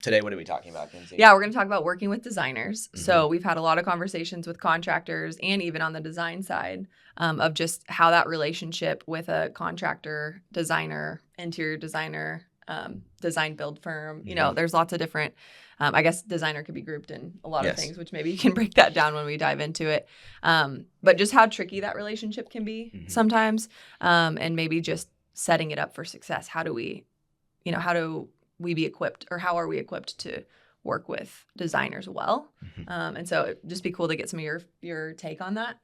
today, what are we talking about, Kinsey? Yeah, we're going to talk about working with designers. Mm-hmm. So we've had a lot of conversations with contractors and even on the design side of just how that relationship with a contractor, designer, interior designer, design build firm, there's lots of different, I guess designer could be grouped in a lot of things, which maybe you can break that down when we dive into it. But just how tricky that relationship can be sometimes, and maybe just setting it up for success. How do we be equipped, or how are we equipped to work with designers well? And so it'd just be cool to get some of your take on that.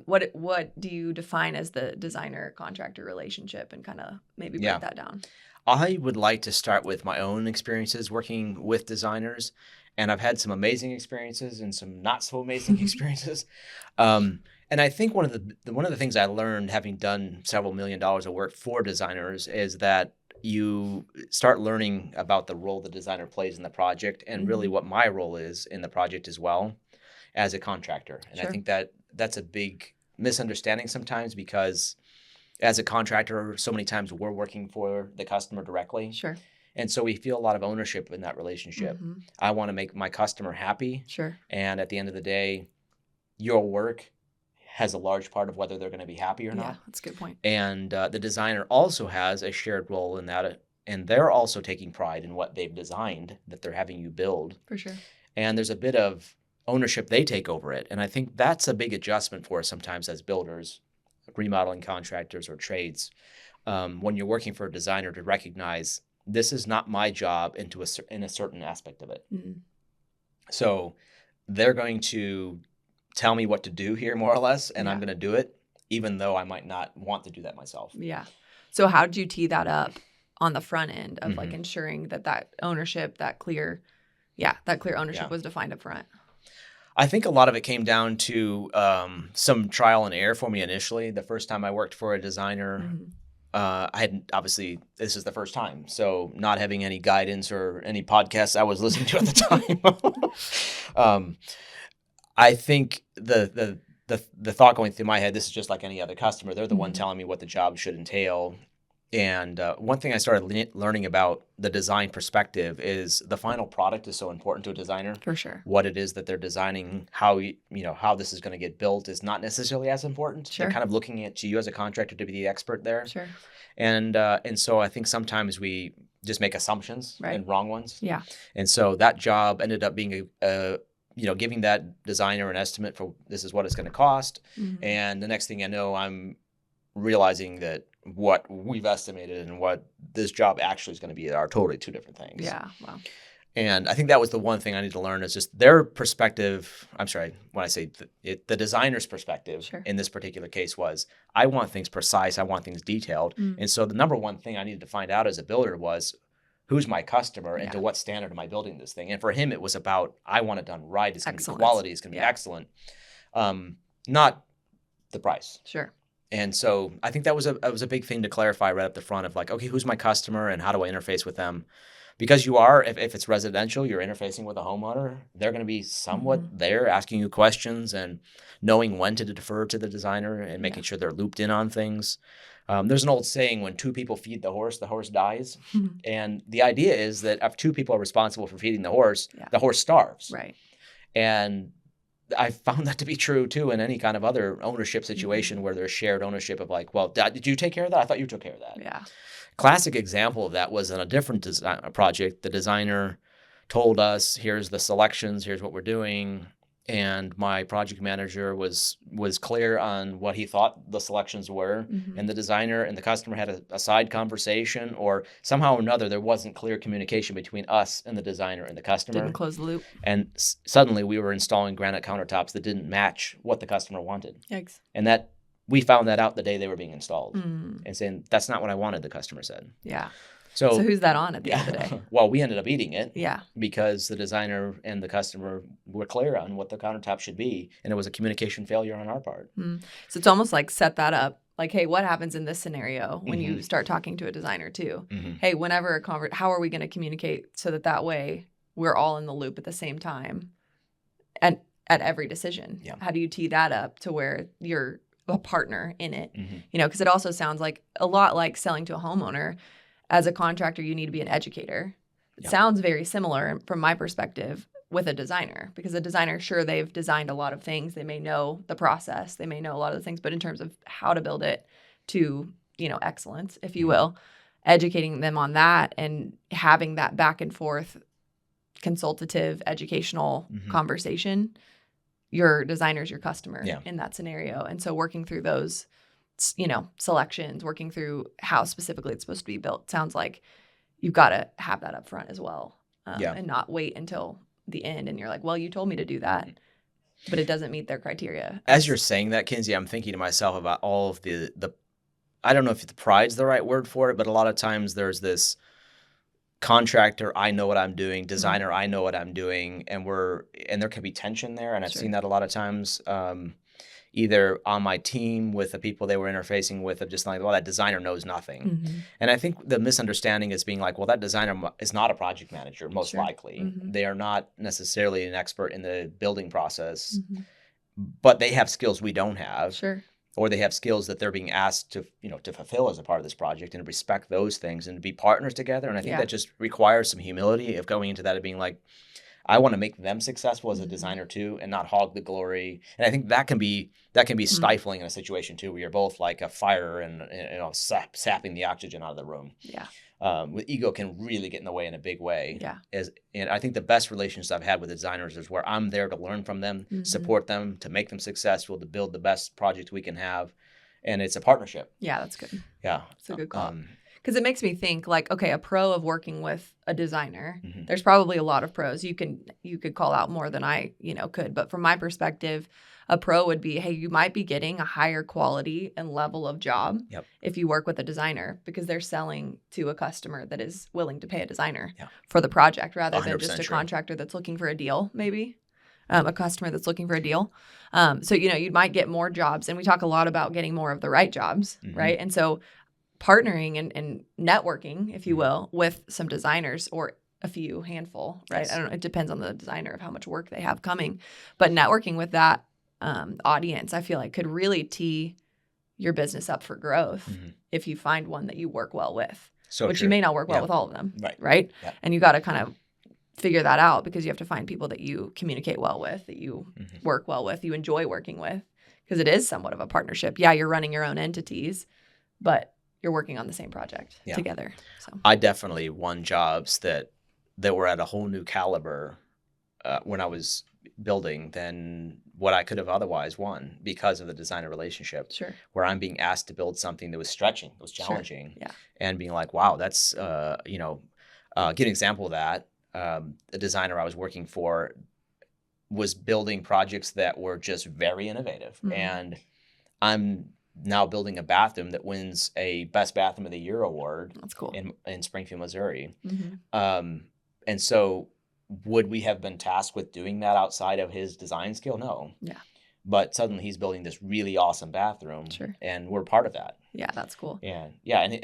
What do you define as the designer contractor relationship, and kind of maybe break that down? I would like to start with my own experiences working with designers, and I've had some amazing experiences and some not so amazing experiences. And I think one of the things I learned, having done several $1 million of work for designers, is that you start learning about the role the designer plays in the project, and really what my role is in the project as well as a contractor. And I think that's a big misunderstanding sometimes, because as a contractor, so many times we're working for the customer directly. Sure. And so we feel a lot of ownership in that relationship. I want to make my customer happy. Sure. And at the end of the day, your work has a large part of whether they're going to be happy or not. Yeah, that's a good point. And the designer also has a shared role in that, and they're also taking pride in what they've designed that they're having you build. For sure. And there's a bit of ownership they take over it. And I think that's a big adjustment for us sometimes as builders, remodeling contractors, or trades, when you're working for a designer, to recognize this is not my job in a certain aspect of it. So they're going to tell me what to do here, more or less, and I'm going to do it, even though I might not want to do that myself. Yeah. So how did you tee that up on the front end of like ensuring that ownership, that clear ownership was defined up front? I think a lot of it came down to some trial and error for me initially. The first time I worked for a designer, I hadn't, obviously, this is the first time. So not having any guidance or any podcasts I was listening to at the time. I think the thought going through my head, this is just like any other customer. They're the one telling me what the job should entail. And one thing I started learning about the design perspective is the final product is so important to a designer. For sure. What it is that they're designing, how this is going to get built is not necessarily as important. Sure. They're kind of looking at you as a contractor to be the expert there. Sure. And so I think sometimes we just make assumptions and wrong ones. Yeah. And so that job ended up being giving that designer an estimate for this is what it's going to cost. And the next thing I know, I'm realizing that what we've estimated and what this job actually is going to be are totally two different things. Yeah. Wow. And I think that was the one thing I need to learn, is just their perspective. I'm sorry, when I say the designer's perspective in this particular case was, I want things precise. I want things detailed. And so the number one thing I needed to find out as a builder was, who's my customer and to what standard am I building this thing? And for him, it was about, I want it done right. It's going to be quality. It's going to be excellent. Not the price. Sure. And so I think that was a big thing to clarify right up the front of like, okay, who's my customer and how do I interface with them? Because you are, if it's residential, you're interfacing with a homeowner. They're going to be somewhat there asking you questions and knowing when to defer to the designer and making sure they're looped in on things. There's an old saying, when two people feed the horse dies. And the idea is that if two people are responsible for feeding the horse starves. Right. And I found that to be true too in any kind of other ownership situation where there's shared ownership of like, well, did you take care of that? I thought you took care of that. Yeah. Classic example of that was on a different project. The designer told us, here's the selections, here's what we're doing. And my project manager was clear on what he thought the selections were. And the designer and the customer had a side conversation, or somehow or another, there wasn't clear communication between us and the designer and the customer. Didn't close the loop. And suddenly we were installing granite countertops that didn't match what the customer wanted. Yikes. And that we found that out the day they were being installed and saying, that's not what I wanted, the customer said. Yeah. So who's that on at the end of the day? Well, we ended up eating it. Yeah. Because the designer and the customer were clear on what the countertop should be. And it was a communication failure on our part. So it's almost like set that up. Like, hey, what happens in this scenario when you start talking to a designer too? Hey, whenever how are we going to communicate so that way we're all in the loop at the same time and at every decision? Yeah. How do you tee that up to where you're a partner in it? Because it also sounds like a lot like selling to a homeowner. As a contractor, you need to be an educator. Yeah. sounds very similar from my perspective with a designer, because a designer, sure, they've designed a lot of things. They may know the process. They may know a lot of the things, but in terms of how to build it to, excellence, if you will, educating them on that and having that back and forth consultative educational conversation, your designer's your customer in that scenario. And so working through those, selections, working through how specifically it's supposed to be built, sounds like you've got to have that up front as well, and not wait until the end and you're like, well, you told me to do that, but it doesn't meet their criteria. As you're saying that, Kinsey, I'm thinking to myself about all of the I don't know if the pride's the right word for it, but a lot of times there's this contractor, I know what I'm doing, designer, I know what I'm doing, and there can be tension there, and I've seen that a lot of times, either on my team with the people they were interfacing with, of just like, well, that designer knows nothing. And I think the misunderstanding is being like, well, that designer is not a project manager, most likely. They are not necessarily an expert in the building process, but they have skills we don't have. Sure. Or they have skills that they're being asked to, to fulfill as a part of this project, and to respect those things and to be partners together. And I think that just requires some humility of going into that, of being like, I want to make them successful as a designer too, and not hog the glory. And I think that can be stifling in a situation too, where you're both like a fire and sapping the oxygen out of the room. Yeah. With ego can really get in the way in a big way. Yeah. And I think the best relationships I've had with designers is where I'm there to learn from them, support them, to make them successful, to build the best project we can have. And it's a partnership. Yeah, that's good. Yeah. That's a good call. Because it makes me think like, okay, a pro of working with a designer, there's probably a lot of pros. You could call out more than I, could. But from my perspective, a pro would be, hey, you might be getting a higher quality and level of job if you work with a designer, because they're selling to a customer that is willing to pay a designer for the project, rather than just a contractor that's looking for a deal, maybe. A customer that's looking for a deal. So, you might get more jobs. And we talk a lot about getting more of the right jobs, right? And so partnering and networking, if you will, with some designers, or a few handful, right? Yes. I don't know. It depends on the designer of how much work they have coming. But networking with that audience, I feel like could really tee your business up for growth if you find one that you work well with, which you may not work well with all of them, right? Yeah. And you got to kind of figure that out, because you have to find people that you communicate well with, that you work well with, you enjoy working with, because it is somewhat of a partnership. Yeah, you're running your own entities, but you're working on the same project together. So I definitely won jobs that were at a whole new caliber when I was building than what I could have otherwise won, because of the designer relationship. Sure. Where I'm being asked to build something that was stretching, that was challenging, and being like, wow, that's give an example of that. The designer I was working for was building projects that were just very innovative, and I'm now building a bathroom that wins a Best Bathroom of the Year award. That's cool. In Springfield, Missouri. And so would we have been tasked with doing that outside of his design skill? No. Yeah. But suddenly he's building this really awesome bathroom, and we're part of that. Yeah, that's cool. And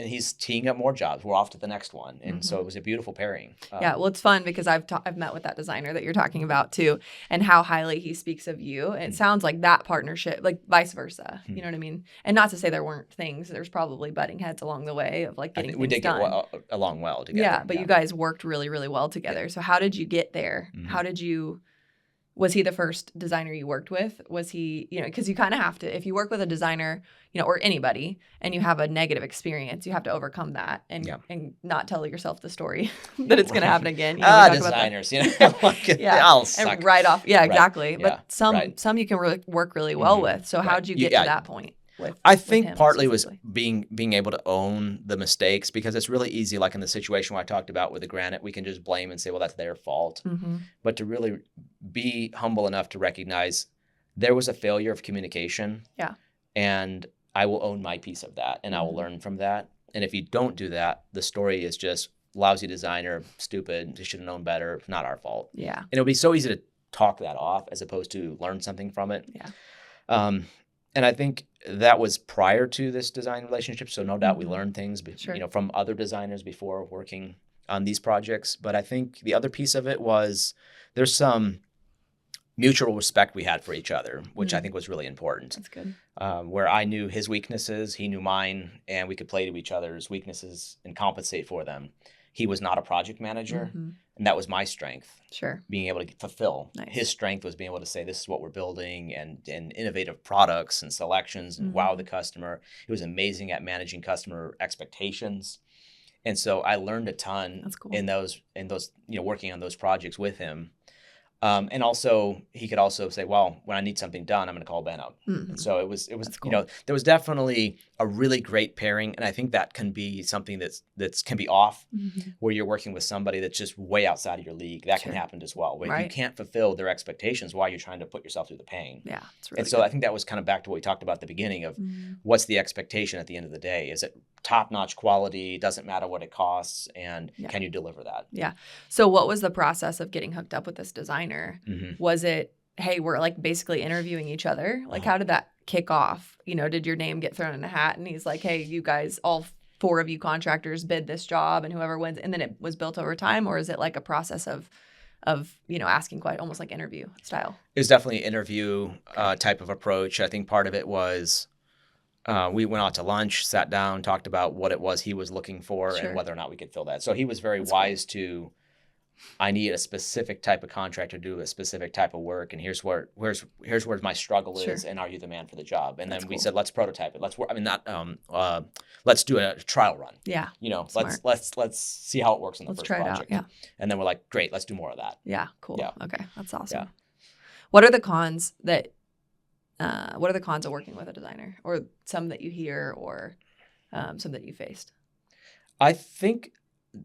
he's teeing up more jobs. We're off to the next one, and so it was a beautiful pairing. Yeah, well, it's fun because I've met with that designer that you're talking about too, and how highly he speaks of you. And it sounds like that partnership, like vice versa. You know what I mean? And not to say there weren't things. There's probably butting heads along the way of like getting things we did done. Get along well together. Yeah, but you guys worked really, really well together. Yeah. So how did you get there? How did you? Was he the first designer you worked with? Was he, because you kind of have to, if you work with a designer, or anybody, and you have a negative experience, you have to overcome that and not tell yourself the story that it's going to happen again. Designers, I'll suck. And right off. Yeah, exactly. But some you can work really well with. So how'd you get to that point? I think partly was being able to own the mistakes, because it's really easy, like in the situation where I talked about with the granite, we can just blame and say, well, that's their fault. But to really be humble enough to recognize there was a failure of communication. Yeah. And I will own my piece of that, and I will learn from that. And if you don't do that, the story is just lousy designer, stupid, they should have known better, not our fault. Yeah. And it'll be so easy to talk that off as opposed to learn something from it. Yeah. And I think that was prior to this design relationship. So no doubt we learned things, from other designers before working on these projects. But I think the other piece of it was there's some mutual respect we had for each other, which I think was really important. That's good. Where I knew his weaknesses, he knew mine, and we could play to each other's weaknesses and compensate for them. He was not a project manager, and that was my strength. Sure. Being able to fulfill. Nice. His strength was being able to say, this is what we're building, and innovative products and selections and wow the customer. He was amazing at managing customer expectations. And so I learned a ton That's cool. in those, working on those projects with him. And also he could also say, well, when I need something done, I'm going to call Ben up. And so it was, cool. There was definitely a really great pairing. And I think that can be something that's can be off where you're working with somebody that's just way outside of your league. That can happen as well. But if you can't fulfill their expectations, why you're trying to put yourself through the pain. Yeah. It's really and so I think that was kind of back to what we talked about at the beginning of what's the expectation at the end of the day? Is it top-notch quality? Doesn't matter what it costs. And can you deliver that? Yeah. So what was the process of getting hooked up with this designer? Was it, hey, we're like basically interviewing each other? Like, how did that kick off? Did your name get thrown in a hat and he's like, hey, you guys, all 4 of you contractors bid this job and whoever wins, and then it was built over time? Or is it like a process of asking quite almost like interview style? It was definitely an interview type of approach. I think part of it was we went out to lunch, sat down, talked about what it was he was looking for and whether or not we could fill that. So he was very wise to, I need a specific type of contractor to do a specific type of work, and here's where my struggle is, and are you the man for the job? And then we said, let's prototype it. Let's do a trial run. Yeah. Let's see how it works in the first try project. It out. Yeah. And then we're like, great, let's do more of that. Yeah. Cool. Yeah. Okay. That's awesome. Yeah. What are the cons of working with a designer, or some that you hear, or some that you faced? I think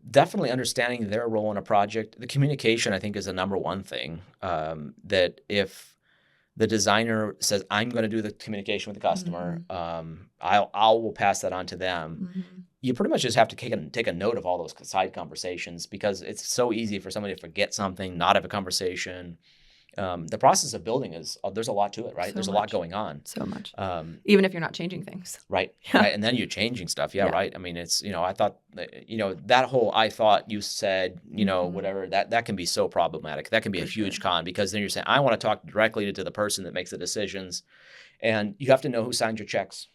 definitely understanding their role in a project. The communication, I think, is the number one thing. That if the designer says, I'm going to do the communication with the customer, I will pass that on to them. You pretty much just have to take a note of all those side conversations, because it's so easy for somebody to forget something, not have a conversation. The process of building there's a lot to it, right? So there's a much. lot going on. So much. Even if you're not changing things. Right. Yeah. Right. And then you're changing stuff. Yeah. Right. I mean, it's, I thought, that whole, I thought, you said, whatever, that can be so problematic. That can be a huge con, because then you're saying, I want to talk directly to the person that makes the decisions, and you have to know who signs your checks.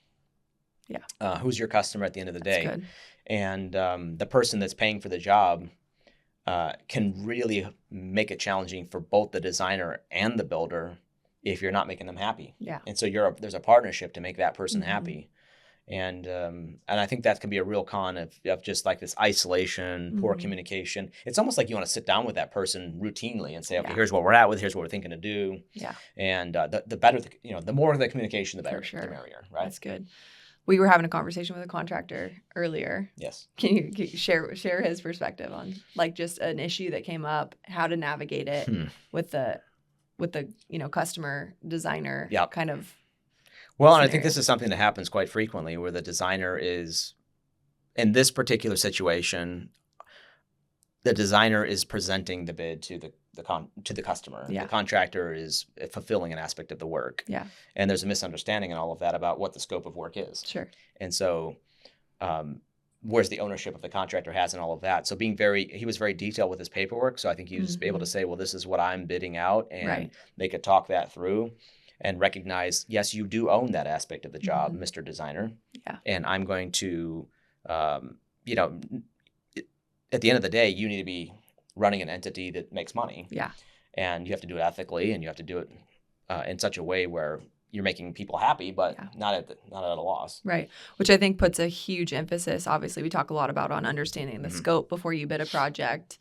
Yeah. Who's your customer at the end of the day. Good. And the person that's paying for the job can really make it challenging for both the designer and the builder if you're not making them happy. Yeah. And so there's a partnership to make that person happy. And I think that can be a real con of just like this isolation, poor communication. It's almost like you want to sit down with that person routinely and say, okay, here's what we're at with, here's what we're thinking to do. Yeah. And the better, the more the communication, the better, the merrier, right? That's good. We were having a conversation with a contractor earlier. Yes. Can you share his perspective on like just an issue that came up, how to navigate it with the customer designer kind of Well, scenario? And I think this is something that happens quite frequently, where the designer is, in this particular situation, the designer is presenting the bid to the customer. Yeah. The contractor is fulfilling an aspect of the work. Yeah. And there's a misunderstanding in all of that about what the scope of work is. Sure. And so where's the ownership of the contractor has in all of that. So he was very detailed with his paperwork. So I think he was able to say, well, this is what I'm bidding out, and they could talk that through and recognize, yes, you do own that aspect of the job, Mr. Designer. Yeah. And I'm going to, at the end of the day, you need to be running an entity that makes money. Yeah. And you have to do it ethically, and you have to do it in such a way where you're making people happy, but not at a loss. Right. Which I think puts a huge emphasis. Obviously, we talk a lot about on understanding the scope before you bid a project.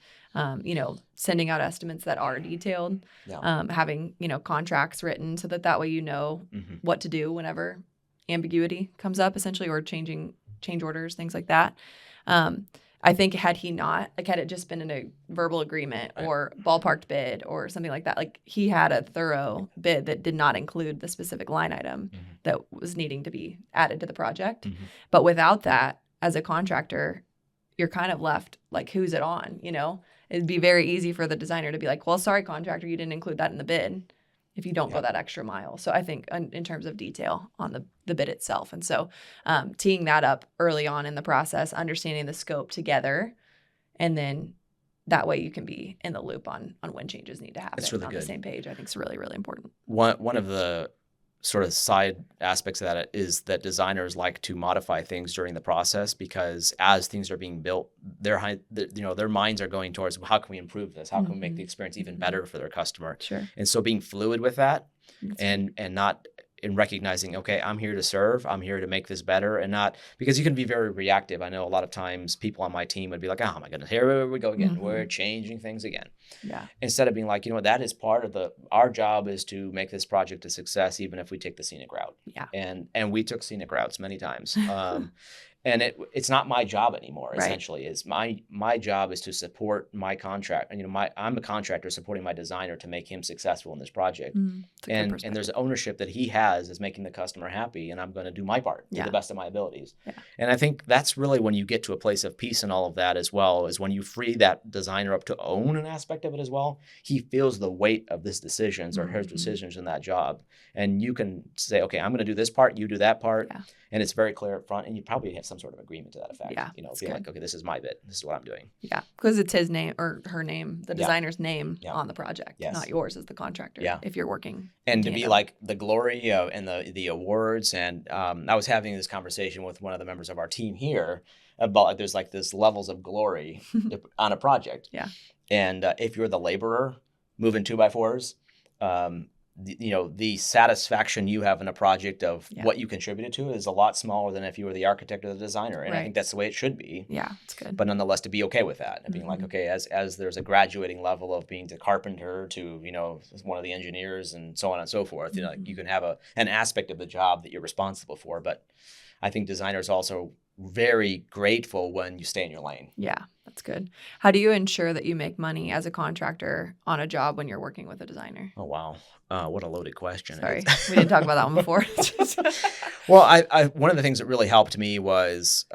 Sending out estimates that are detailed, having, contracts written so that way you know what to do whenever ambiguity comes up, essentially, or change orders, things like that. I think had it just been in a verbal agreement or ballparked bid or something like that, like he had a thorough bid that did not include the specific line item that was needing to be added to the project. But without that, as a contractor, you're kind of left like, who's it on? It'd be very easy for the designer to be like, well, sorry, contractor, you didn't include that in the bid if you don't go that extra mile. So I think in terms of detail on the bid itself. And so teeing that up early on in the process, understanding the scope together, and then that way you can be in the loop on when changes need to happen. That's really on good. The same page, I think is really, really important. One of the sort of side aspects of that is that designers like to modify things during the process, because as things are being built, their minds are going towards, well, how can we improve this? How can we make the experience even better for their customer? Sure. And so being fluid with that, That's and not in recognizing, okay, I'm here to serve, I'm here to make this better, and not because you can be very reactive. I know a lot of times people on my team would be like, oh my goodness, here we go again. We're changing things again. Yeah. Instead of being like, you know what, that is part of our job is to make this project a success, even if we take the scenic route. Yeah. And we took scenic routes many times. And it's not my job anymore. Right. Essentially, is my job is to support my contract. And I'm a contractor supporting my designer to make him successful in this project. And there's ownership that he has is making the customer happy, and I'm going to do my part to the best of my abilities. Yeah. And I think that's really when you get to a place of peace and all of that as well, is when you free that designer up to own an aspect of it as well. He feels the weight of his decisions or her decisions in that job, and you can say, okay, I'm going to do this part, you do that part. Yeah. And it's very clear up front, and you probably have some sort of agreement to that effect. Yeah, feel like, okay, this is my bit. This is what I'm doing. Yeah, because it's his name or her name, the designer's name on the project, not yours as the contractor. Yeah. If you're working. And to be like the glory and the awards. And I was having this conversation with one of the members of our team here about like there's like this levels of glory on a project. Yeah. And if you're the laborer moving 2x4s, the satisfaction you have in a project of what you contributed to is a lot smaller than if you were the architect or the designer. And I think that's the way it should be. Yeah, it's good. But nonetheless, to be okay with that and being like, okay, as there's a graduating level of being the carpenter to, one of the engineers and so on and so forth, like you can have an aspect of the job that you're responsible for. But I think designers also very grateful when you stay in your lane. Yeah, that's good. How do you ensure that you make money as a contractor on a job when you're working with a designer? Oh, wow. What a loaded question. Sorry, we didn't talk about that one before. Well, I one of the things that really helped me was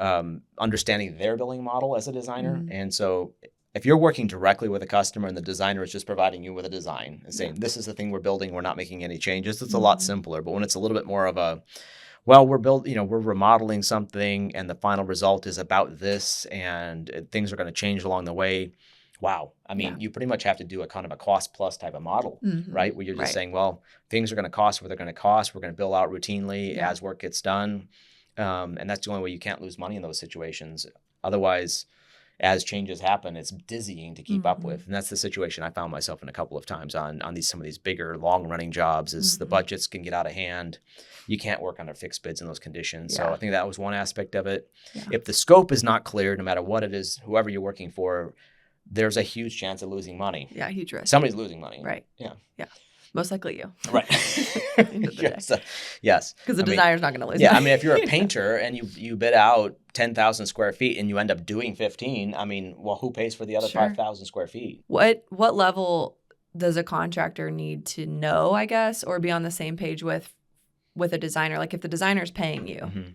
understanding their billing model as a designer. And so if you're working directly with a customer and the designer is just providing you with a design and saying, this is the thing we're building, we're not making any changes, it's a lot simpler. But when it's a little bit more of a, well, we're remodeling something and the final result is about this and things are going to change along the way. Wow. I mean, you pretty much have to do a kind of a cost plus type of model, right? Where you're just saying, well, things are going to cost what they're going to cost. We're going to bill out routinely as work gets done. And that's the only way you can't lose money in those situations. Otherwise, as changes happen, it's dizzying to keep up with. And that's the situation I found myself in a couple of times on some of these bigger, long-running jobs is the budgets can get out of hand. You can't work under fixed bids in those conditions. So I think that was one aspect of it. Yeah. If the scope is not clear, no matter what it is, whoever you're working for, there's a huge chance of losing money. Yeah, huge risk. Somebody's losing money. Right. Yeah. Yeah. Most likely you. Right. Yes. Because the designer's not going to lose money. I mean, if you're a painter and you bid out 10,000 square feet and you end up doing 15, I mean, well, who pays for the other 5,000 square feet? What level does a contractor need to know, I guess, or be on the same page with a designer? Like if the designer's paying you,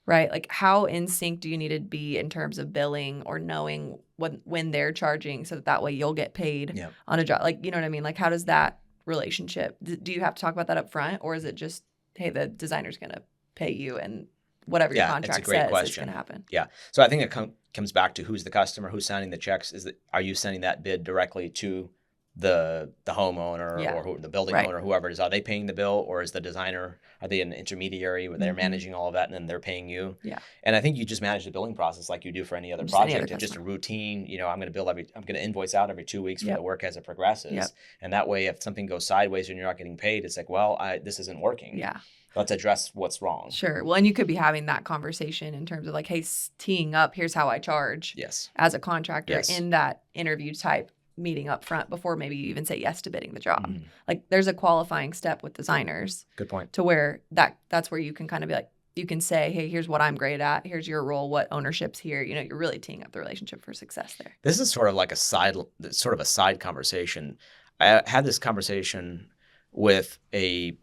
right? Like how in sync do you need to be in terms of billing or knowing when they're charging so that way you'll get paid on a job? Like, you know what I mean? Like how does that relationship, do you have to talk about that up front, or is it just, hey, the designer's going to pay you and whatever your contract says is going to happen? Yeah. So I think it comes back to who's the customer, who's signing the checks. Are you sending that bid directly to the homeowner or the building owner, whoever it is? Are they paying the bill, or is the designer, are they an intermediary where they're managing all of that and then they're paying you? Yeah. And I think you just manage the billing process like you do for any other project. It's just a routine, I'm going to invoice out every 2 weeks for the work as it progresses. Yep. And that way, if something goes sideways and you're not getting paid, it's like, well, this isn't working. Yeah. Let's address what's wrong. Sure. Well, and you could be having that conversation in terms of like, hey, teeing up, here's how I charge as a contractor in that interview type meeting up front before maybe you even say yes to bidding the job. Like there's a qualifying step with designers. Good point. To where that's where you can kind of be like, you can say, hey, here's what I'm great at. Here's your role. What ownership's here? You're really teeing up the relationship for success there. This is sort of like a side conversation. I had this conversation with a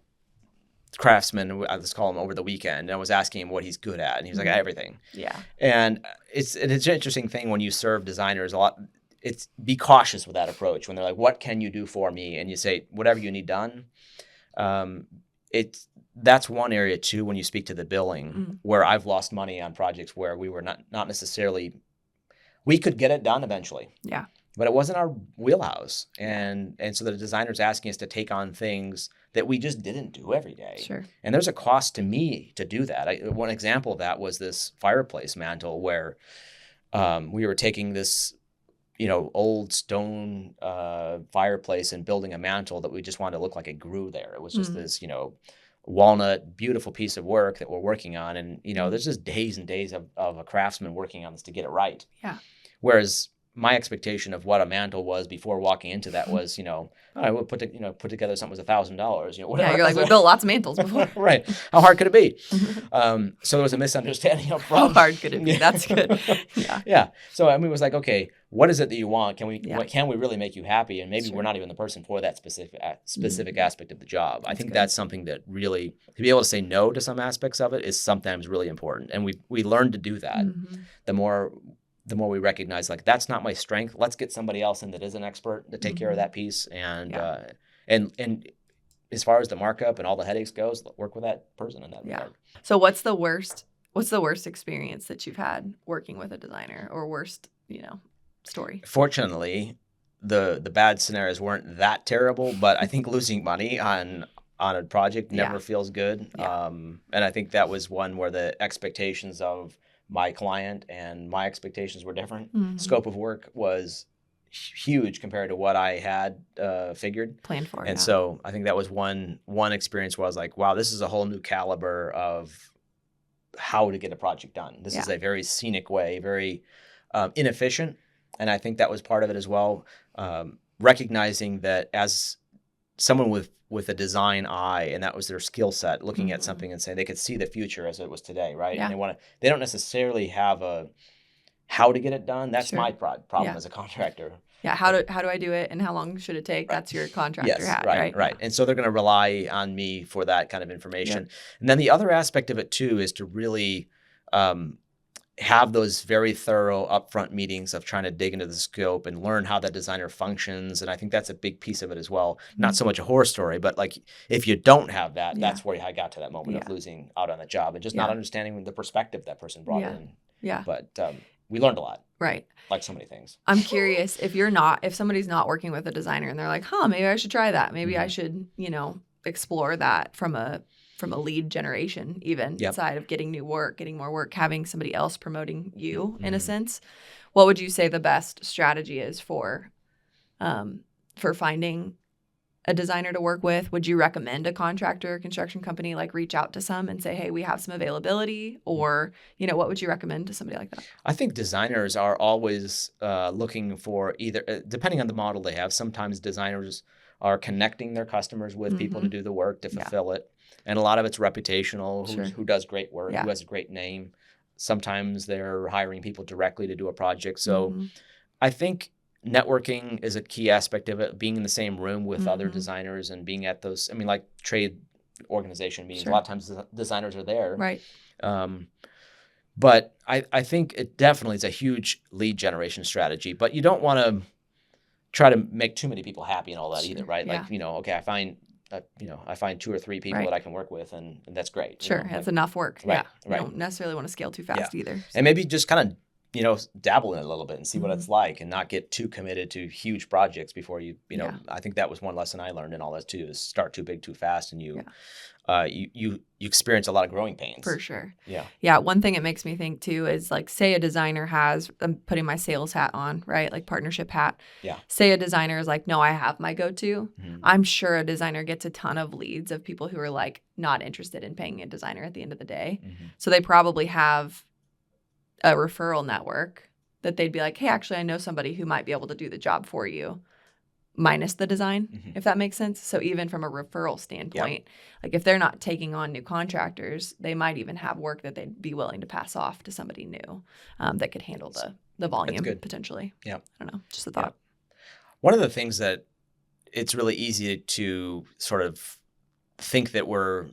craftsman, let's call him, over the weekend, and I was asking him what he's good at, and he was like, everything. Yeah. And it's an interesting thing when you serve designers a lot. It's be cautious with that approach when they're like, what can you do for me? And you say, whatever you need done. That's one area too, when you speak to the billing, where I've lost money on projects where we were not necessarily, we could get it done eventually. Yeah. But it wasn't our wheelhouse. And so the designer's asking us to take on things that we just didn't do every day. Sure. And there's a cost to me to do that. One example of that was this fireplace mantle where we were taking this, old stone fireplace and building a mantle that we just wanted to look like it grew there. It was just this, walnut, beautiful piece of work that we're working on. And, there's just days and days of a craftsman working on this to get it right. Yeah. Whereas my expectation of what a mantle was before walking into that was, I would put together something was $1,000, whatever. Yeah, you're like, we built lots of mantles before. Right. How hard could it be? So there was a misunderstanding up front. How hard could it be? That's good. Yeah. Yeah. So it was like, okay, what is it that you want? Can we really make you happy? And maybe we're not even the person for that specific aspect of the job. I think that's something that really, to be able to say no to some aspects of it is sometimes really important. And we learn to do that. The more we recognize, like, that's not my strength. Let's get somebody else in that is an expert to take care of that piece. And and as far as the markup and all the headaches goes, work with that person in that regard. So what's the worst experience that you've had working with a designer, or worst, story? Fortunately, the bad scenarios weren't that terrible, but I think losing money on a project never feels good. Yeah. And I think that was one where the expectations of my client and my expectations were different. Scope of work was huge compared to what I had figured. Planned for. And so I think that was one experience where I was like, wow, this is a whole new caliber of how to get a project done. This is a very scenic way, very inefficient. And I think that was part of it as well. Recognizing that as someone with a design eye, and that was their skill set, looking at something and saying they could see the future as it was today, right? Yeah. And they don't necessarily have a how to get it done. That's my problem as a contractor. Yeah, how do I do it, and how long should it take? That's your contractor hat, right? Right. And so they're going to rely on me for that kind of information. And then the other aspect of it too is to really have those very thorough upfront meetings of trying to dig into the scope and learn how that designer functions. And I think that's a big piece of it as well. Not so much a horror story, but like if you don't have that, that's where I got to that moment of losing out on the job and just not understanding the perspective that person brought in. Yeah. But we learned a lot. Right. Like so many things. I'm curious if somebody's not working with a designer and they're like, maybe I should try that. Maybe I should, explore that from a lead generation side of getting new work, getting more work, having somebody else promoting you in a sense. What would you say the best strategy is for finding a designer to work with? Would you recommend a contractor or construction company like reach out to some and say, hey, we have some availability? Or, what would you recommend to somebody like that? I think designers are always looking for either, depending on the model they have, sometimes designers are connecting their customers with people to do the work to fulfill it. And a lot of it's reputational, who does great work, who has a great name. Sometimes they're hiring people directly to do a project. So I think networking is a key aspect of it, being in the same room with other designers and being at those, like trade organization meetings. A lot of times designers are there. Right. But I think it definitely is a huge lead generation strategy. But you don't want to try to make too many people happy and all that either, right? Like, okay, I find 2 or 3 people that I can work with, and that's great. Sure, that's enough work. Right, You don't necessarily want to scale too fast either. So. And maybe just kind of, dabble in it a little bit and see what it's like, and not get too committed to huge projects before you I think that was one lesson I learned in all this too, is start too big too fast, and you experience a lot of growing pains. For sure. Yeah. Yeah. One thing it makes me think too is like, say a designer I'm putting my sales hat on, right? Like partnership hat. Yeah. Say a designer is like, no, I have my go-to. I'm sure a designer gets a ton of leads of people who are like not interested in paying a designer at the end of the day. So they probably have a referral network that they'd be like, hey, actually, I know somebody who might be able to do the job for you, minus the design, if that makes sense. So even from a referral standpoint, like if they're not taking on new contractors, they might even have work that they'd be willing to pass off to somebody new that could handle the volume potentially. Yeah. I don't know. Just a thought. Yeah. One of the things that it's really easy to sort of think that we're,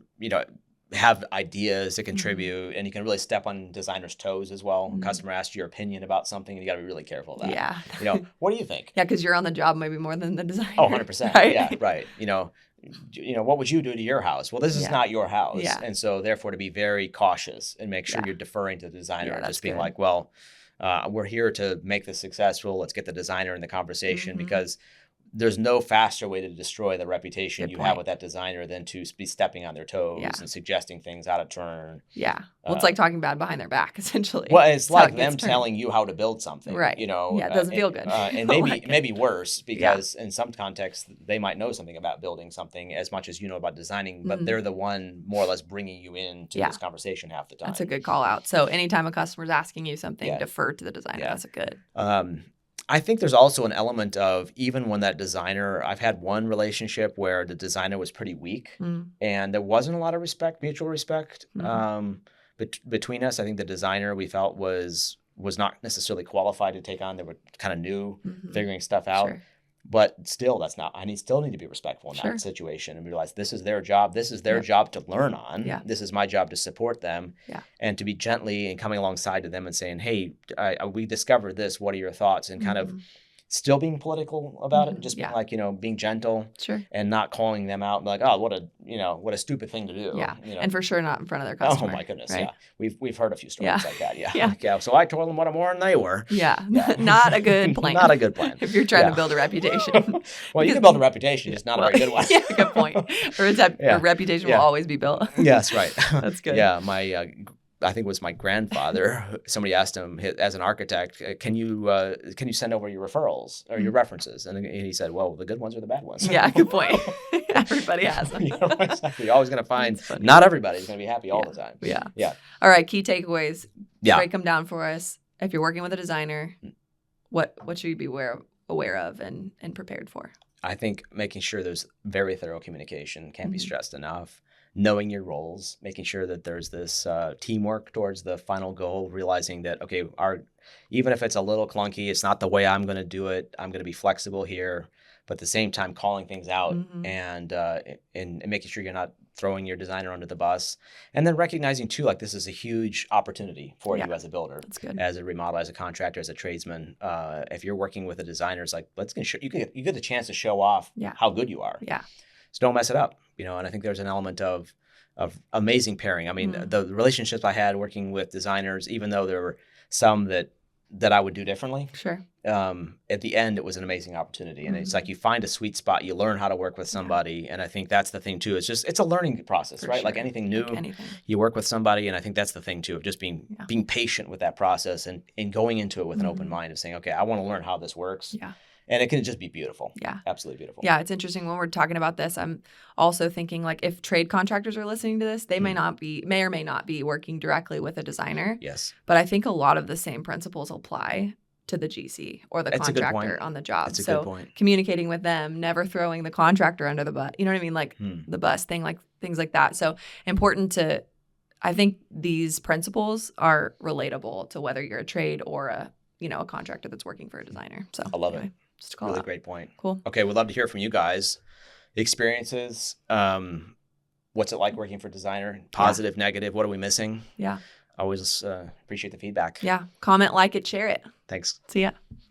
have ideas to contribute, and you can really step on designers' toes as well. A customer asks your opinion about something, and you got to be really careful of that. Yeah. What do you think? Yeah, because you're on the job maybe more than the designer. Oh, 100%. Right? Yeah, right. What would you do to your house? Well, this is not your house. Yeah. And so therefore to be very cautious and make sure you're deferring to the designer, and just being like, well, we're here to make this successful. Let's get the designer in the conversation, because there's no faster way to destroy the reputation Good you point. have with that designer than to be stepping on their toes Yeah. and suggesting things out of turn. Yeah. Well, it's like talking bad behind their back, essentially. Well, it's That's how like it them gets turned. telling you how to build something, Right. you know. Yeah, it doesn't feel good. And Don't maybe like it. maybe worse, because in some contexts they might know something about building something as much as you know about designing, but they're the one more or less bringing you into this conversation half the time. That's a good call out. So anytime a customer's asking you something, Yeah. defer to the designer. Yeah. That's a good. I think there's also an element of, even when that designer, I've had one relationship where the designer was pretty weak and there wasn't a lot of respect, mutual respect between us. I think the designer we felt was not necessarily qualified to take on. They were kind of new, figuring stuff out. Sure. But still, still need to be respectful in that situation and realize this is their job. This is their job to learn on. Yeah. This is my job to support them. Yeah. And to be gently and coming alongside to them and saying, hey, we discovered this. What are your thoughts? And kind of still being political about it, just being like, being gentle and not calling them out like, oh, what a stupid thing to do. Yeah. And for sure not in front of their customer. Oh my goodness. Right? Yeah. We've heard a few stories like that. Yeah. Yeah. So I told them what more than they were. Yeah. Not a good plan. Not a good plan. If you're trying to build a reputation. Well, you can build a reputation, just not a very good one. Yeah, good point. Or a reputation will always be built. Yes, right. That's good. Yeah. I think it was my grandfather. Somebody asked him, as an architect, can you send over your referrals or your references? And he said, well, the good ones are the bad ones. Yeah, good point. Everybody has them. Exactly. You're always going to find, not everybody's going to be happy all the time. Yeah. Yeah. All right, key takeaways. Yeah. Break them down for us. If you're working with a designer, what should you be aware of and prepared for? I think making sure there's very thorough communication, can't be stressed enough. Knowing your roles, making sure that there's this teamwork towards the final goal, realizing that, okay, even if it's a little clunky, it's not the way I'm going to do it. I'm going to be flexible here, but at the same time, calling things out and making sure you're not throwing your designer under the bus. And then recognizing too, like, this is a huge opportunity for you as a builder, That's good. as a remodeler, as a contractor, as a tradesman. If you're working with a designer, it's like, you get the chance to show off how good you are. Yeah. So don't mess it up, and I think there's an element of amazing pairing. I mean, the relationships I had working with designers, even though there were some that I would do differently. Sure. At the end, it was an amazing opportunity, and it's like you find a sweet spot, you learn how to work with somebody, and I think that's the thing too. It's a learning process, right? Sure. Like anything new, you work with somebody, and I think that's the thing too, of just being patient with that process and going into it with an open mind of saying, okay, I want to learn how this works. Yeah. And it can just be beautiful. Yeah. Absolutely beautiful. Yeah. It's interesting when we're talking about this. I'm also thinking, like, if trade contractors are listening to this, they may or may not be working directly with a designer. Yes. But I think a lot of the same principles apply to the GC or the contractor on the job. That's a good point. Communicating with them, never throwing the contractor under the bus. You know what I mean? Like the bus thing, like things like that. So important I think these principles are relatable to whether you're a trade or a contractor that's working for a designer. So I love it. Just a call really out. Great point. Cool. Okay, we'd love to hear from you guys. Experiences. What's it like working for a designer? Positive, negative. What are we missing? Yeah. Always appreciate the feedback. Yeah. Comment, like it, share it. Thanks. See ya.